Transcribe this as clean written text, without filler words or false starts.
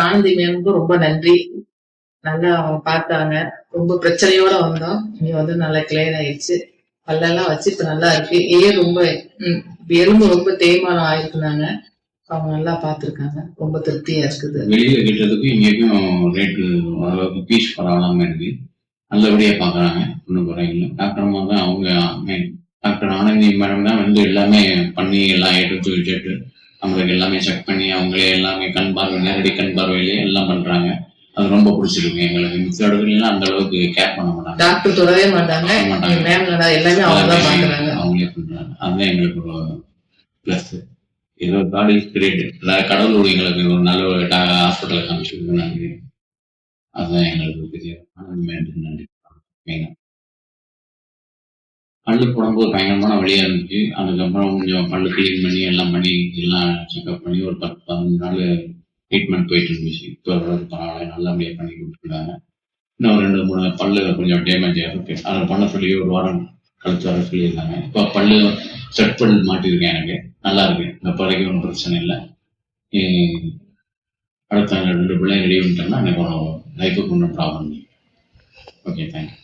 ஆனந்தி மேமுக்கும் ரொம்ப நன்றி. நல்லா அவங்க பார்த்தாங்க. ரொம்ப பிரச்சனையோட வந்தோம். இங்க வந்து நல்லா கிளியர் ஆயிடுச்சு. பல்லெல்லாம் வச்சு இப்ப நல்லா இருக்கு. ரொம்ப ம், எலும்பு ரொம்ப தேய்மானம் ஆயிருக்குனாங்க. அவங்க நல்லா பார்த்துருக்காங்க. ரொம்ப திருப்தியா இருக்குது. வெளியில கட்டுறதுக்கும் இங்கேயும் ரேட்டு ஓரளவுக்கு பீஸ் பரவாயில்லாம இருக்கு. நல்லபடியா பார்க்குறாங்க. ஒன்றும் குறையில்லை. டாக்டர் அம்மா தான் அவங்க டாக்டர் ஆனந்தி மேடம் தான் வந்து எல்லாமே பண்ணி எல்லாம் எடுத்து வச்சுட்டு அவங்களுக்கு எல்லாமே செக் பண்ணி அவங்களே எல்லாமே கண் பார்வை நேரடி கண் பார்வையிலேயே எல்லாம் பண்றாங்க. அது ரொம்ப பிடிச்சிருக்கு எங்களுக்கு. மிச்ச இடத்துலாம் அந்த அளவுக்கு கேர் பண்ண மாட்டாங்க. டாக்டர் தொடவே மாட்டாங்க. மேம் எல்லாமே அவங்க தான் பார்க்குறாங்க. அவங்களே பண்றாங்க. அதுதான் எங்களுக்கு ஒரு பிளஸ். ஏதோ காட் இஸ் கிரேட். கடவுள் எங்களுக்கு ஒரு நல்ல ஹாஸ்பிட்டலை காமிச்சிருக்கு. நன்றி. அதுதான் எங்களுக்கு பெரிய நன்றி. பல்லு போடும்போது பயங்கரமான வழியா இருந்துச்சு. அதுக்கப்புறம் கொஞ்சம் பல்லு கிளீன் பண்ணி எல்லாம் பண்ணி எல்லாம் செக்அப் பண்ணி ஒரு 10-15 நாள் ட்ரீட்மெண்ட் போயிட்டு இருந்துச்சு. இப்போ ஓரளவுக்கு பரவாயில்ல, நல்லபடியா பண்ணி கொடுத்துருக்காங்க. இன்னும் 2-3 பல்லு கொஞ்சம் டேமேஜ் ஆயிருக்கு. அதை பண்ண சொல்லி ஒரு வாரம் கழிச்சு வர சொல்லியிருக்காங்க. இப்போ பல்லு செட் பல் மாட்டியிருக்கேன். எனக்கு நல்லா இருக்கு. இப்போ வரைக்கும் ஒன்றும் பிரச்சனை இல்லை. அடுத்த 2 பிள்ளைங்க ரெடி பண்ணிட்டோம்னா எனக்கு லைஃபுக்கு ஒன்றும் ப்ராப்ளம் இல்லை. Okay, thank you.